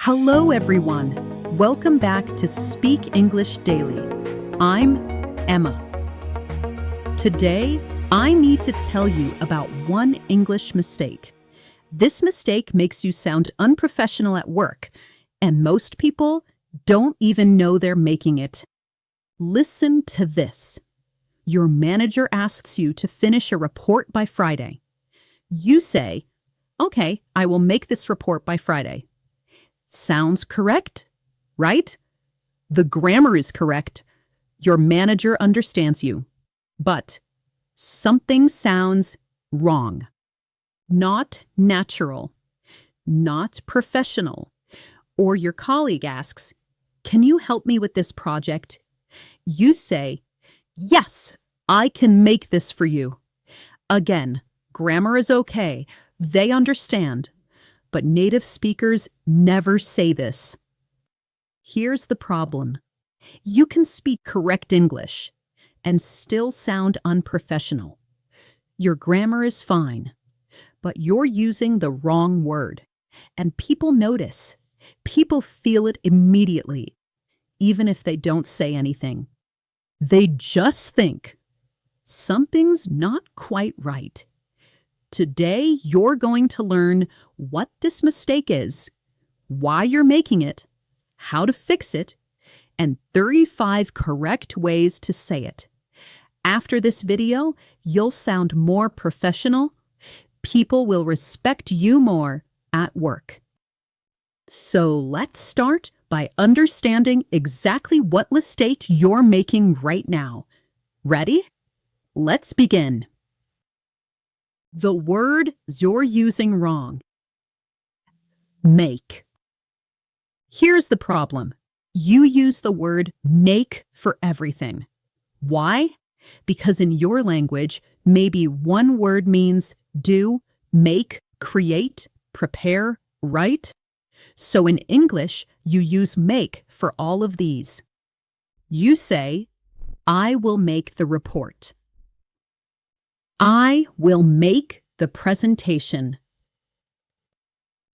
Hello, everyone. Welcome back to Speak English Daily. I'm Emma. Today, I need to tell you about one English mistake. This mistake makes you sound unprofessional at work, and most people don't even know they're making it. Listen to this. Your manager asks you to finish a report by Friday. You say, "Okay, I will make this report by Friday." Sounds correct, right? The grammar is correct. Your manager understands you. But something sounds wrong. Not natural. Not professional. Or your colleague asks, "Can you help me with this project?" You say, "Yes, I can make this for you." Again, grammar is okay. They understand. But native speakers never say this. Here's the problem. You can speak correct English and still sound unprofessional. Your grammar is fine, but you're using the wrong word. And people notice. People feel it immediately, even if they don't say anything. They just think, something's not quite right. Today, you're going to learn what this mistake is, why you're making it, how to fix it, and 35 correct ways to say it. After this video, you'll sound more professional. People will respect you more at work. So let's start by understanding exactly what mistake you're making right now. Ready? Let's begin. The word you're using wrong. Make. Here's the problem. You use the word make for everything. Why? Because in your language, maybe one word means do, make, create, prepare, write. So in English, you use make for all of these. You say, "I will make the report." I will make the presentation.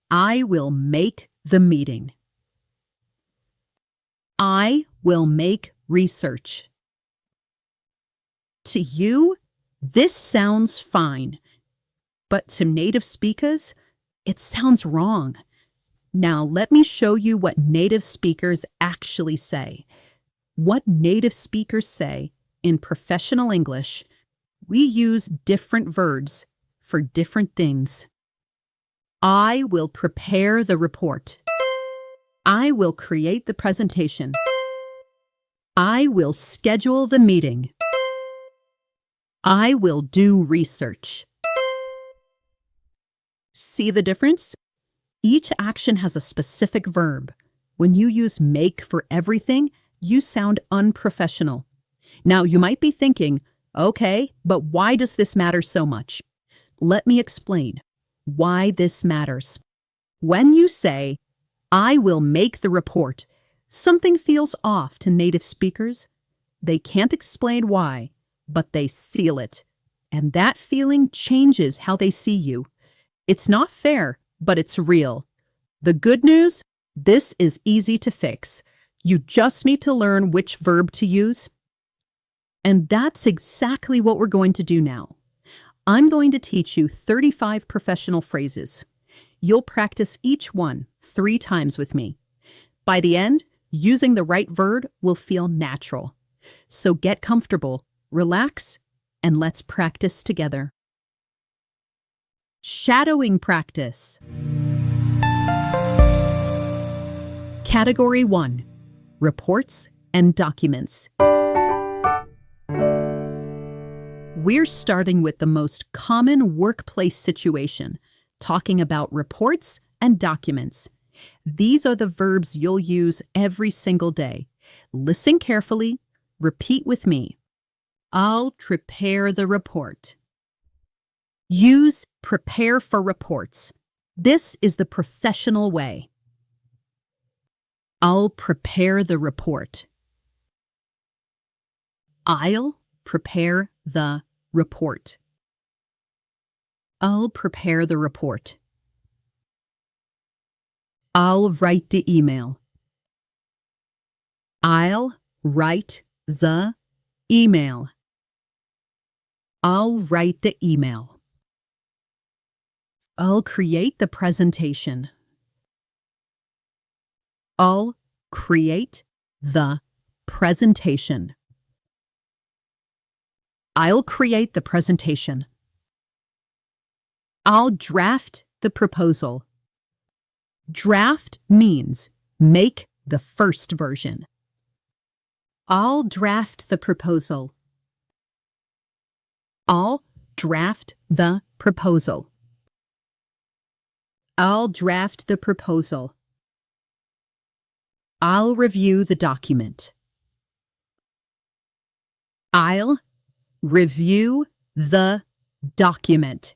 I will make the meeting. I will make research. To you, this sounds fine, but to native speakers, it sounds wrong. Now let me show you what native speakers actually say. What native speakers say in professional English. We use different verbs for different things. I will prepare the report. I will create the presentation. I will schedule the meeting. I will do research. See the difference? Each action has a specific verb. When you use make for everything, you sound unprofessional. Now you might be thinking, okay, but why does this matter so much? Let me explain why this matters. When you say, "I will make the report," something feels off to native speakers. They can't explain why, but they feel it. And that feeling changes how they see you. It's not fair, but it's real. The good news? This is easy to fix. You just need to learn which verb to use. And that's exactly what we're going to do now. I'm going to teach you 35 professional phrases. You'll practice each one 3 times with me. By the end, using the right verb will feel natural. So get comfortable, relax, and let's practice together. Shadowing practice. Category 1. Reports and documents. We're starting with the most common workplace situation, talking about reports and documents. These are the verbs you'll use every single day. Listen carefully. Repeat with me. I'll prepare the report. Use prepare for reports. This is the professional way. I'll prepare the report. I'll prepare the report. I'll prepare the report. I'll write the email. I'll write the email. I'll write the email. I'll create the presentation. I'll create the presentation. I'll create the presentation. I'll draft the proposal. Draft means make the first version. I'll draft the proposal. I'll draft the proposal. I'll draft the proposal. I'll review the document. I'll review the document.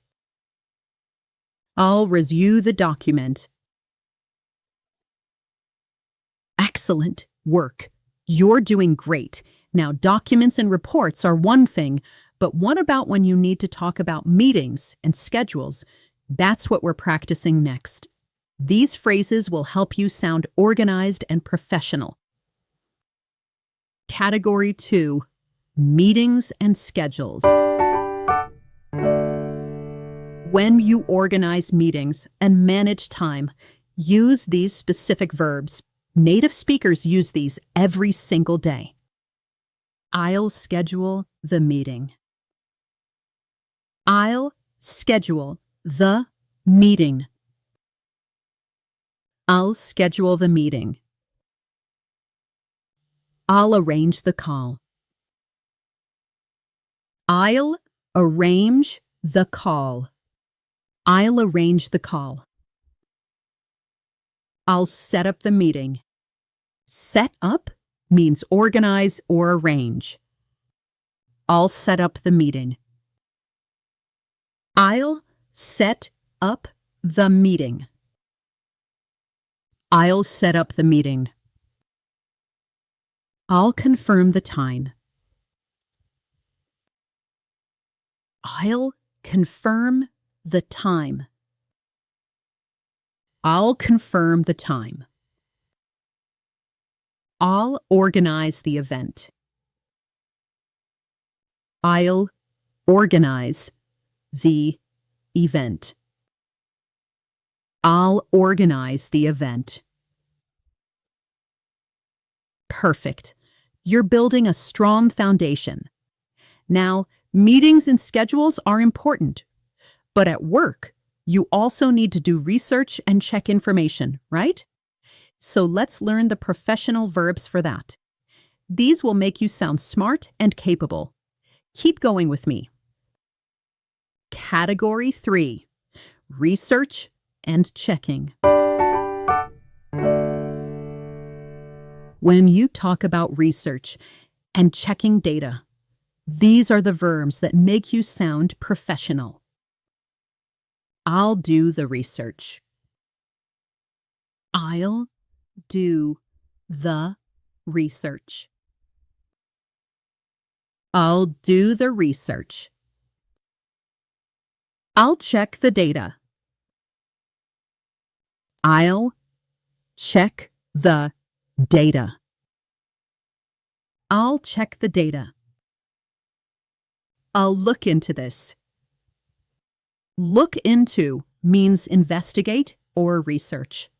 I'll review the document. Excellent work. You're doing great. Now, documents and reports are one thing, but what about when you need to talk about meetings and schedules? That's what we're practicing next. These phrases will help you sound organized and professional. Category 2, meetings and schedules. When you organize meetings and manage time, use these specific verbs. Native speakers use these every single day. I'll schedule the meeting. I'll schedule the meeting. I'll schedule the meeting. I'll arrange the call. I'll arrange the call. I'll arrange the call. I'll set up the meeting. Set up means organize or arrange. I'll set up the meeting. I'll set up the meeting. I'll set up the meeting. I'll confirm the time. I'll confirm the time. I'll confirm the time. I'll organize the event. I'll organize the event. I'll organize the event. Perfect. You're building a strong foundation. Now, meetings and schedules are important, but at work, you also need to do research and check information, right? So let's learn the professional verbs for that. These will make you sound smart and capable. Keep going with me. Category 3, research and checking. When you talk about research and checking data, these are the verbs that make you sound professional. I'll do the research. I'll do the research. I'll do the research. I'll check the data. I'll check the data. I'll check the data. I'll look into this. Look into means investigate or research.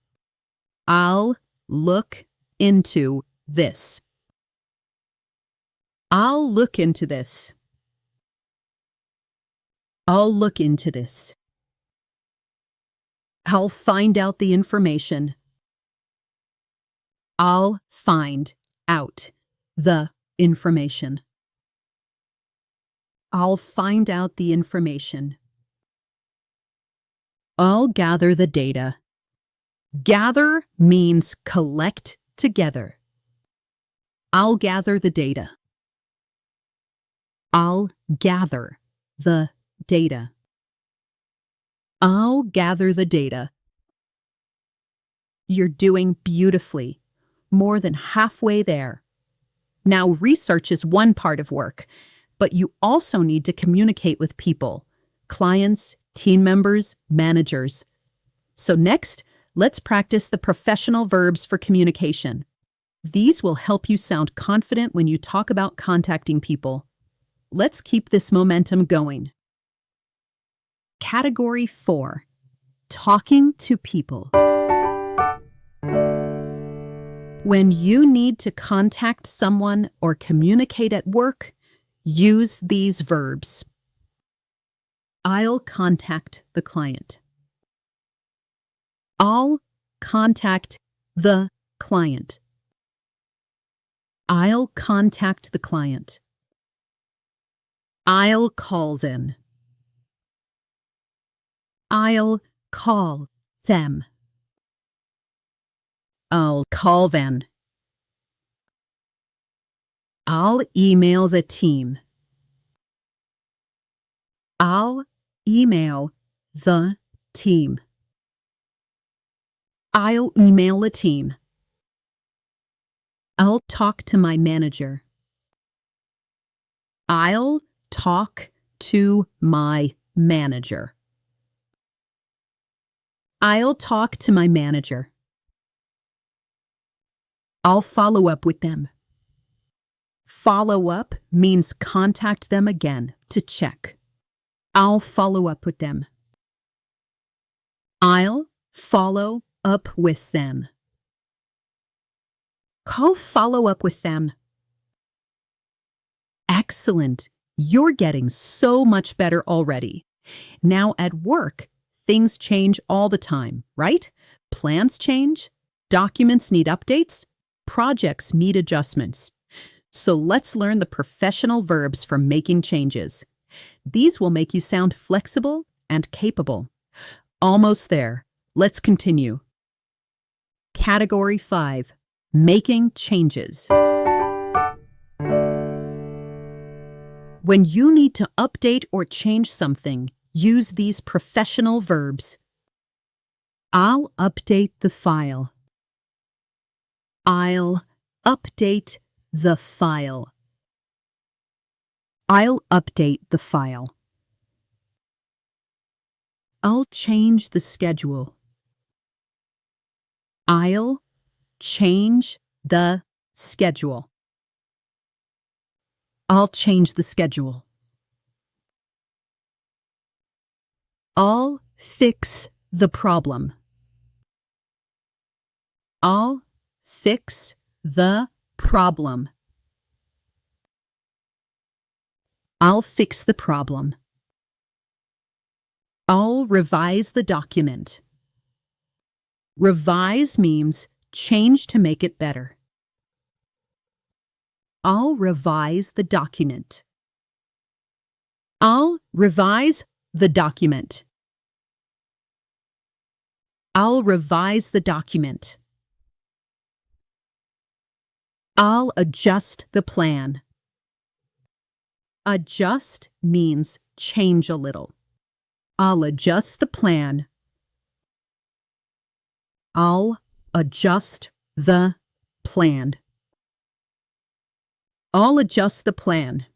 I'll look into this. I'll look into this. I'll look into this. I'll find out the information. I'll find out the information. I'll find out the information. I'll gather the data. Gather means collect together. I'll gather the data. I'll gather the data. I'll gather the data. You're doing beautifully, more than halfway there. Now, research is one part of work, but you also need to communicate with people, clients, team members, managers. So next, let's practice the professional verbs for communication. These will help you sound confident when you talk about contacting people. Let's keep this momentum going. Category 4. Talking to people. When you need to contact someone or communicate at work, use these verbs. I'll contact the client. I'll contact the client. I'll contact the client. I'll call them. I'll call them. I'll call them. I'll email the team. I'll email the team. I'll email the team. I'll talk to my manager. I'll talk to my manager. I'll talk to my manager. I'll follow up with them. Follow up means contact them again to check. I'll follow up with them. I'll follow up with them. I'll follow up with them. Excellent. You're getting so much better already. Now at work, things change all the time, right? Plans change, documents need updates, projects need adjustments. So let's learn the professional verbs for making changes. These will make you sound flexible and capable. Almost there. Let's continue. Category 5. Making changes. When you need to update or change something, use these professional verbs. I'll update the file. I'll update the file. I'll update the file. I'll change the schedule. I'll change the schedule. I'll change the schedule. I'll fix the problem. I'll fix the problem. I'll fix the problem. I'll revise the document. Revise means change to make it better. I'll revise the document. I'll revise the document. I'll revise the document. I'll adjust the plan. Adjust means change a little. I'll adjust the plan. I'll adjust the plan. I'll adjust the plan.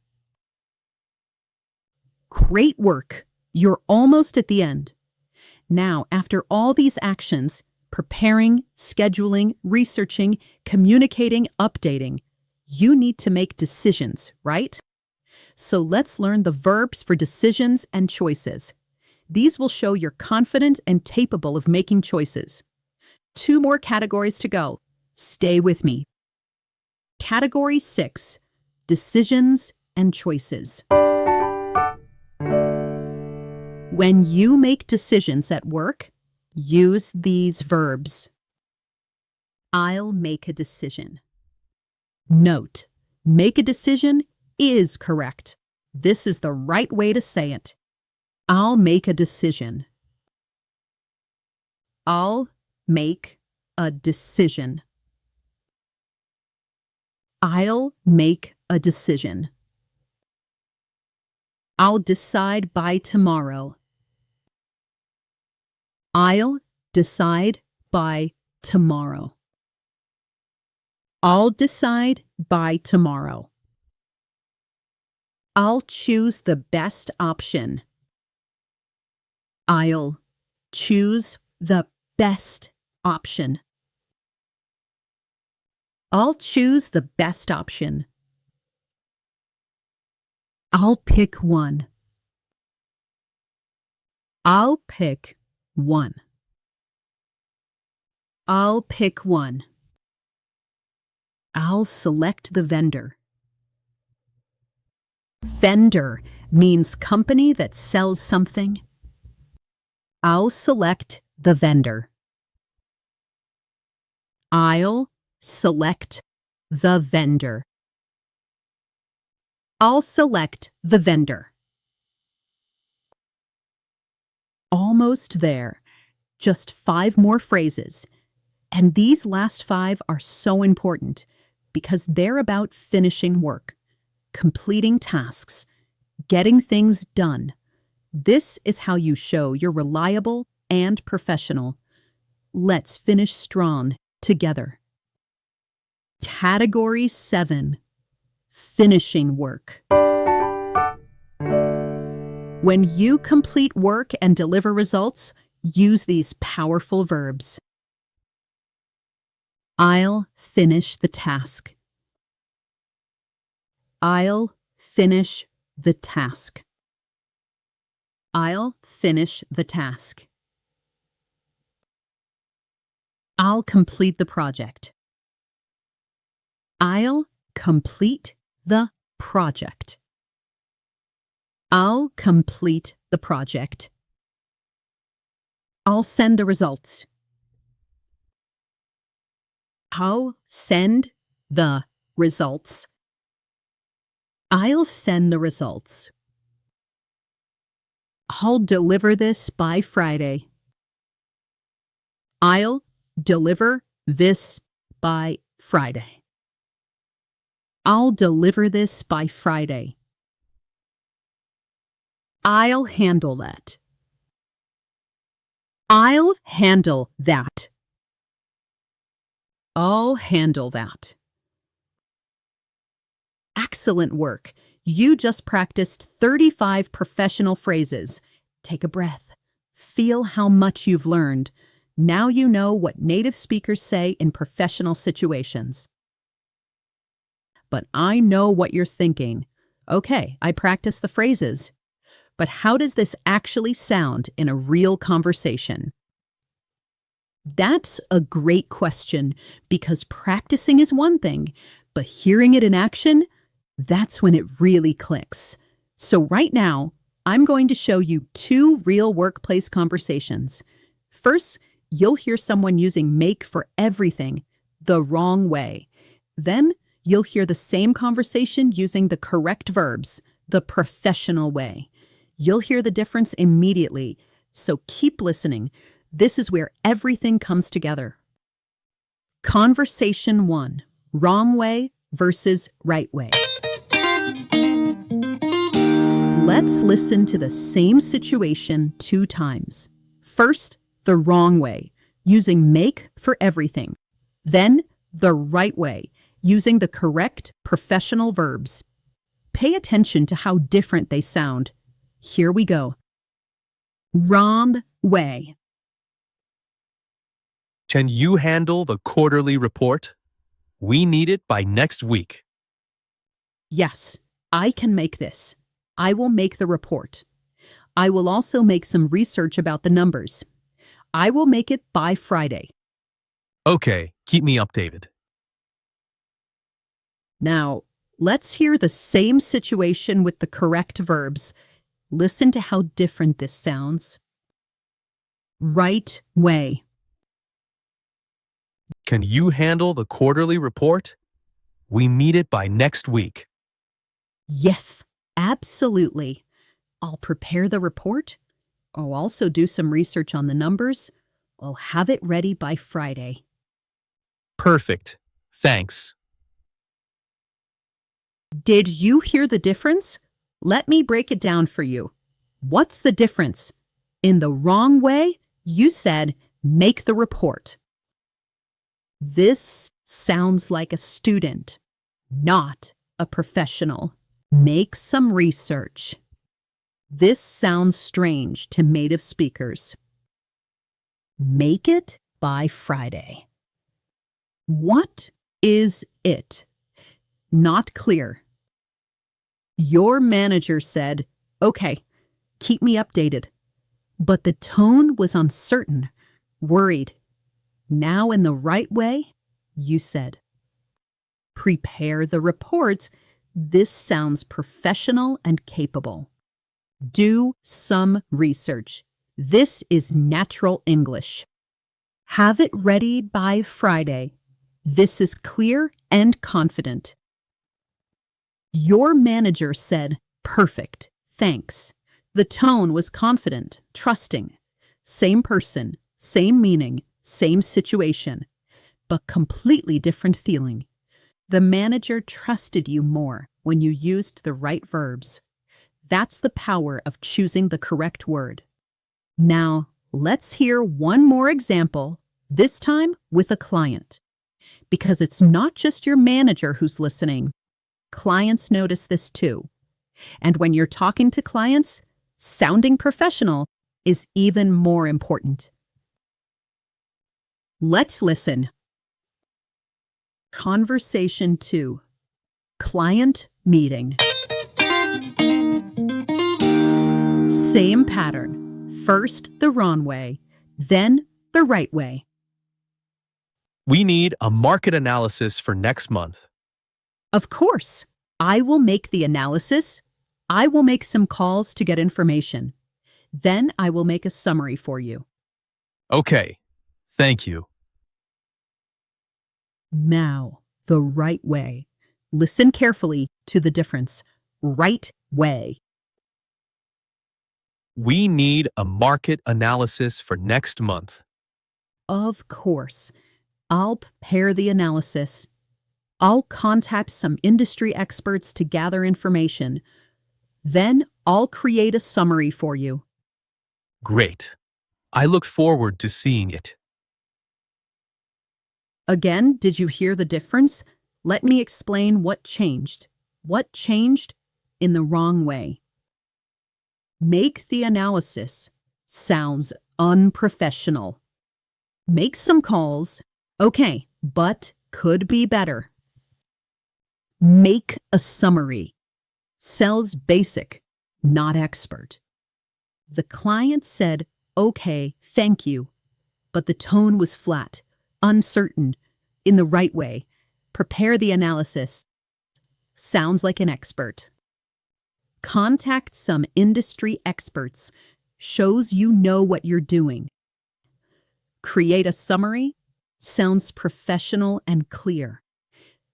Great work! You're almost at the end. Now, after all these actions, preparing, scheduling, researching, communicating, updating, you need to make decisions, right? So let's learn the verbs for decisions and choices. These will show you're confident and capable of making choices. 2 more categories to go. Stay with me. Category 6. Decisions and choices. When you make decisions at work, use these verbs. I'll make a decision. Note, make a decision is correct. This is the right way to say it. I'll make a decision. I'll make a decision. I'll make a decision. I'll decide by tomorrow. I'll decide by tomorrow. I'll decide by tomorrow. I'll choose the best option. I'll choose the best option. I'll choose the best option. I'll pick one. I'll pick one. I'll pick one. I'll select the vendor. Vendor means company that sells something. I'll select the vendor. I'll select the vendor. I'll select the vendor. Almost there. Just 5 more phrases. And these last 5 are so important because they're about finishing work, completing tasks, getting things done. This is how you show you're reliable and professional. Let's finish strong together. Category 7. Finishing work. When you complete work and deliver results, use these powerful verbs. I'll finish the task. I'll finish the task. I'll finish the task. I'll complete the project. I'll complete the project. I'll complete the project. I'll send the results. I'll send the results. I'll send the results. I'll deliver this by Friday. I'll deliver this by Friday. I'll deliver this by Friday. I'll handle that. I'll handle that. I'll handle that. Excellent work. You just practiced 35 professional phrases. Take a breath. Feel how much you've learned. Now you know what native speakers say in professional situations. But I know what you're thinking. Okay, I practiced the phrases. But how does this actually sound in a real conversation? That's a great question because practicing is one thing, but hearing it in action, that's when it really clicks. So right now, I'm going to show you 2 real workplace conversations. First, you'll hear someone using make for everything the wrong way. Then, you'll hear the same conversation using the correct verbs the professional way. You'll hear the difference immediately, so keep listening. This is where everything comes together. Conversation 1. Wrong way versus right way. Let's listen to the same situation 2 times. First, the wrong way, using make for everything. Then, the right way, using the correct professional verbs. Pay attention to how different they sound. Here we go. Wrong way. Can you handle the quarterly report? We need it by next week. Yes, I can make this. I will make the report. I will also make some research about the numbers. I will make it by Friday. Okay, keep me updated. Now, let's hear the same situation with the correct verbs. Listen to how different this sounds. Right way. Can you handle the quarterly report? We need it by next week. Yes, absolutely. I'll prepare the report. I'll also do some research on the numbers. I'll have it ready by Friday. Perfect. Thanks. Did you hear the difference? Let me break it down for you. What's the difference? In the wrong way, you said, make the report. This sounds like a student, not a professional. Make some research. This sounds strange to native speakers. Make it by Friday. What is it? Not clear. Your manager said, "Okay, keep me updated." But the tone was uncertain, worried. Now in the right way, you said. Prepare the report. This sounds professional and capable. Do some research. This is natural English. Have it ready by Friday. This is clear and confident. Your manager said, "Perfect, thanks." The tone was confident, trusting. Same person, same meaning, same situation, but completely different feeling. The manager trusted you more when you used the right verbs. That's the power of choosing the correct word. Now, let's hear one more example, this time with a client. Because it's not just your manager who's listening. Clients notice this too. And when you're talking to clients, sounding professional is even more important. Let's listen. Conversation 2. Client meeting. Same pattern. First the wrong way, then the right way. We need a market analysis for next month. Of course, I will make the analysis. I will make some calls to get information. Then I will make a summary for you. Okay, thank you. Now, the right way. Listen carefully to the difference. Right way. We need a market analysis for next month. Of course, I'll prepare the analysis. I'll contact some industry experts to gather information. Then I'll create a summary for you. Great. I look forward to seeing it. Again, did you hear the difference? Let me explain what changed. What changed in the wrong way? Make the analysis. Sounds unprofessional. Make some calls. Okay, but could be better. Make a summary. Sounds basic, not expert. The client said, "Okay, thank you," but the tone was flat, uncertain, in the right way. Prepare the analysis. Sounds like an expert. Contact some industry experts. Shows you know what you're doing. Create a summary. Sounds professional and clear.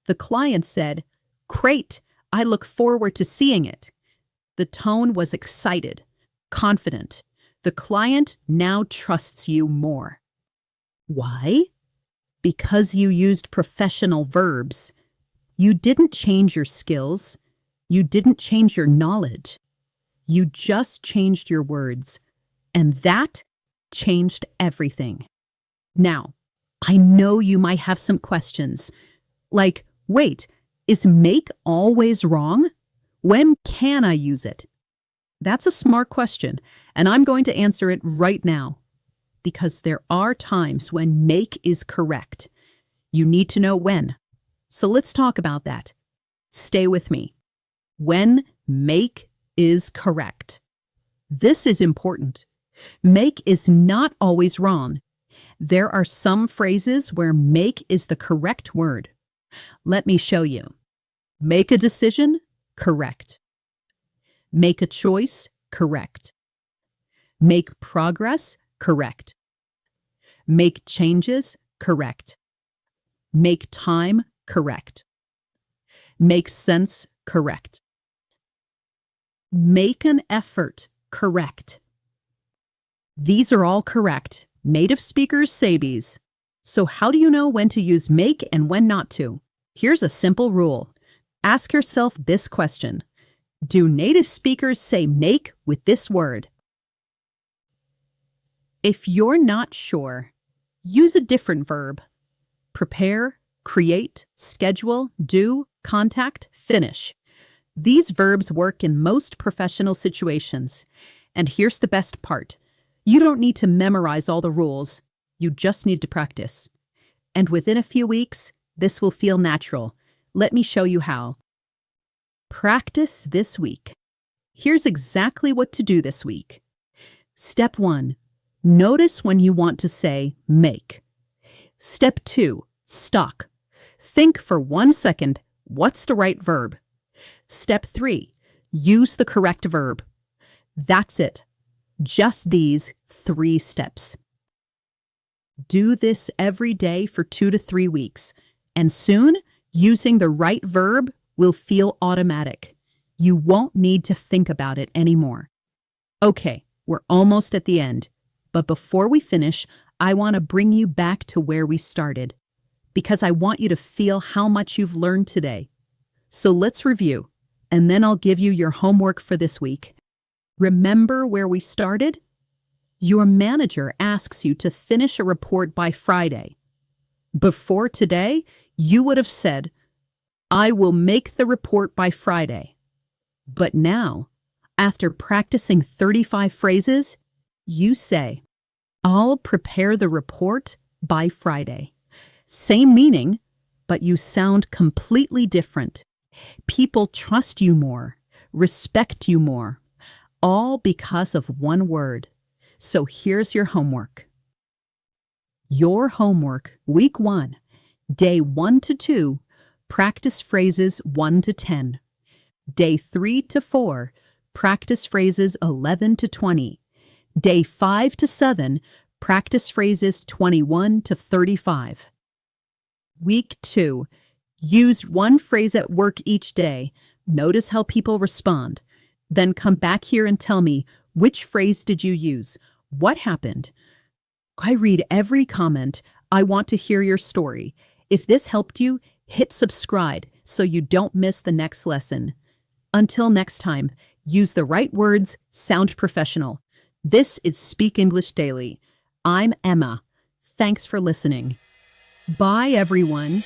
The client said, "Great, I look forward to seeing it." The tone was excited, confident. The client now trusts you more. Why? Because you used professional verbs. You didn't change your skills. You didn't change your knowledge. You just changed your words. And that changed everything. Now, I know you might have some questions. Like, wait, is make always wrong? When can I use it? That's a smart question, and I'm going to answer it right now. Because there are times when make is correct. You need to know when. So let's talk about that. Stay with me. When make is correct. This is important. Make is not always wrong. There are some phrases where make is the correct word. Let me show you. Make a decision, correct. Make a choice, correct. Make progress, correct. Make changes, correct. Make time, correct. Make sense, correct. Make an effort, correct. These are all correct. Native speakers say these. So how do you know when to use make and when not to? Here's a simple rule. Ask yourself this question. Do native speakers say make with this word? If you're not sure, use a different verb. Prepare, create, schedule, do, contact, finish. These verbs work in most professional situations. And here's the best part. You don't need to memorize all the rules. You just need to practice. And within a few weeks, this will feel natural. Let me show you how. Practice this week. Here's exactly what to do this week. Step 1. Notice when you want to say make. Step 2. Stock. Think for 1 second, what's the right verb? Step 3. Use the correct verb. That's it. Just these 3 steps. Do this every day for 2 to 3 weeks, and soon, using the right verb will feel automatic. You won't need to think about it anymore. Okay, we're almost at the end. But before we finish, I want to bring you back to where we started, because I want you to feel how much you've learned today. So let's review, and then I'll give you your homework for this week. Remember where we started? Your manager asks you to finish a report by Friday. Before today, you would have said, I will make the report by Friday. But now, after practicing 35 phrases, you say, I'll prepare the report by Friday. Same meaning, but you sound completely different. People trust you more, respect you more, all because of one word. So here's your homework. Your homework, week 1, day 1 to 2, practice phrases 1 to 10. Day 3 to 4, practice phrases 11 to 20. Day 5 to 7, practice phrases 21 to 35. Week 2, use one phrase at work each day. Notice how people respond. Then come back here and tell me, which phrase did you use? What happened? I read every comment. I want to hear your story. If this helped you, hit subscribe so you don't miss the next lesson. Until next time, use the right words, sound professional. This is Speak English Daily. I'm Emma. Thanks for listening. Bye, everyone.